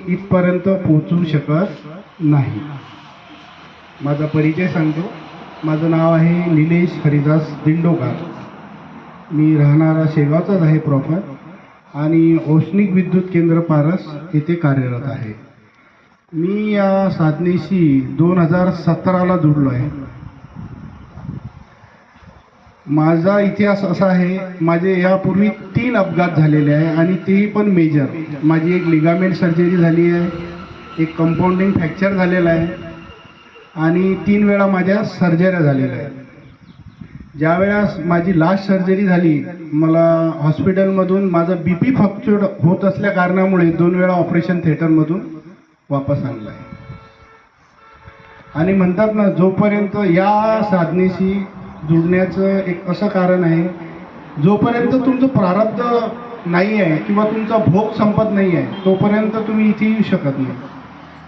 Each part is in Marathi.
इथपर्यंत पोहोचू शकत नाही. माझा परिचय सांगतो. माझं नाव आहे निलेश हरिदास दिंडोकर. मी राहणारा शेगावचाच आहे प्रॉपर आणि औष्णिक विद्युत केंद्र पारस येथे कार्यरत आहे. मी या साधनेशी 2017ला जुडलो आहे. माझा इतिहास असा आहे, माझे यापूर्वी 3 अपघात झालेले आहे आणि तेही पण मेजर. माझी एक लिगामेंट सर्जरी झाली आहे, एक कंपाऊंडिंग फ्रॅक्चर झालेला आहे आणि 3 वेळा माझ्या सर्जऱ्या झालेल्या आहेत. ज्या वेळेस माझी लास्ट सर्जरी झाली, मला हॉस्पिटलमधून माझं BP फ्रॅक्चर होत असल्या कारणामुळे 2 वेळा ऑपरेशन थिएटरमधून वापस आणलं आहे. आणि म्हणतात ना, जोपर्यंत या साधनेशी जुडण्याचं एक असं कारण आहे, जोपर्यंत तुमचं प्रारब्ध नाही आहे किंवा तुमचा भोग संपत नाही आहे तोपर्यंत तुम्ही इथे येऊ शकत नाही.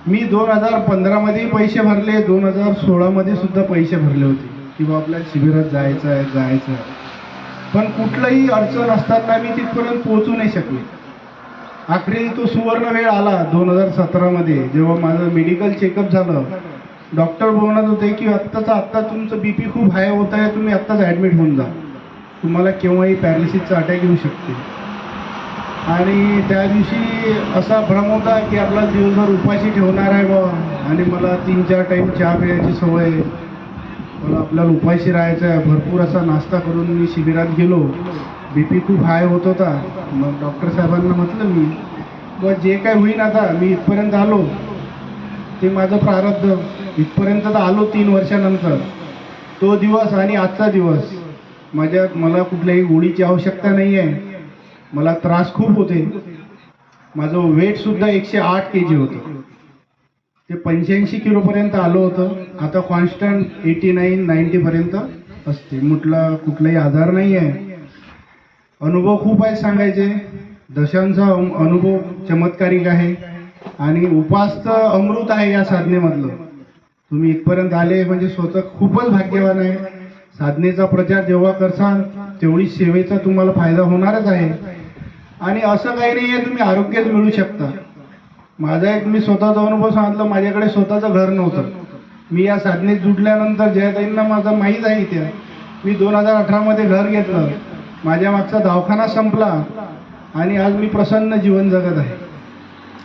मी 2015मध्येही पैसे भरले, 2016मध्ये सुद्धा पैसे भरले होते किंवा आपल्या शिबिरात जायचं आहे. पण कुठलंही अडचण असताना मी तिथपर्यंत पोहोचू नाही शकले. आखरी तो सुवर्ण वेळ आला 2017मध्ये, जेव्हा माझं मेडिकल चेकअप झालं. डॉक्टर बोलत होते की आत्ता तुमचं BP खूप हाय होत आहे, तुम्ही आत्ताच ॲडमिट होऊन जा, तुम्हाला केव्हाही पॅरालिसिसचा अटॅक येऊ शकते. आणि त्या दिवशी असा भ्रम होता की आपला दिवसभर उपाशी ठेवणार आहे बा, आणि मला 3-4 टाईम चहा प्यायची सवय आहे, मला आपल्याला उपाशी राहायचं आहे. भरपूर असा नाश्ता करून मी शिबिरात गेलो. BP खूप हाय होत होता. मग डॉक्टर साहेबांना म्हटलं मी, व जे काय होईन आता, मी इथपर्यंत आलो, ते माझं प्रारब्ध. इथपर्यंत तर आलो 3 वर्षानंतर. तो दिवस आणि आजचा दिवस, मला कुठल्याही गोळीची आवश्यकता नाही आहे. मला त्रास खूप होते. माझं वेटसुद्धा 108 kg होतं. ते 85 किलोपर्यंत आलं होतं. आता कॉन्स्टंट 89-90पर्यंत असते. म्हटलं कुठलाही आजार नाही आहे. अनुभव खूप आहे सांगायचे. दशांचा अनुभव चमत्कारिक आहे आणि उपासचं अमृत आहे या साधनेमधलं. तुम्ही इथपर्यंत आले म्हणजे स्वतः खूपच भाग्यवान आहे. साधनेचा प्रचार जेव्हा करसाल तेवढी सेवेचा तुम्हाला फायदा होणारच आहे. आणि असं काही नाही आहे, तुम्ही आरोग्यच मिळू शकता. माझा एक मी स्वतःचा अनुभव सांगितलं. माझ्याकडे स्वतःचं घर नव्हतं. मी या साधनेत जुडल्यानंतर जयताईंना माझं माहीत आहे इथे, मी 2018मध्ये घर घेतलं. माझ्या मागचा दवाखाना संपला आणि आज मी प्रसन्न जीवन जगत आहे.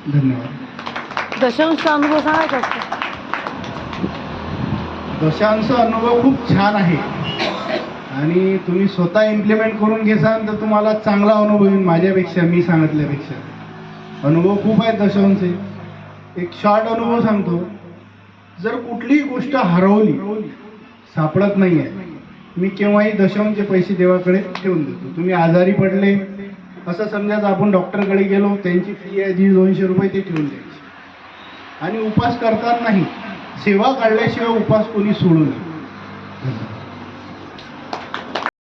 धन्यवाद. दशांशचा अनुभव सांगायचा. दशांचा अनुभव खूप छान आहे आणि तुम्ही स्वतः इम्प्लिमेंट करून घेसाल तर तुम्हाला चांगला अनुभव येईल. माझ्यापेक्षा, मी सांगितल्यापेक्षा अनुभव खूप आहेत दशांचे. एक शॉर्ट अनुभव सांगतो. जर कुठलीही गोष्ट हरवली, सापडत नाही आहे, मी केव्हाही दशांचे पैसे देवाकडे ठेवून देतो. तुम्ही आजारी पडले असं समजायचं, आपण डॉक्टरकडे गेलो, त्यांची फी आहे 150-200 रुपये, ते ठेवून द्यायची. आणि उपास करतात नाही, सेवा काढल्याशिवाय उपास कोणी सोडू नये.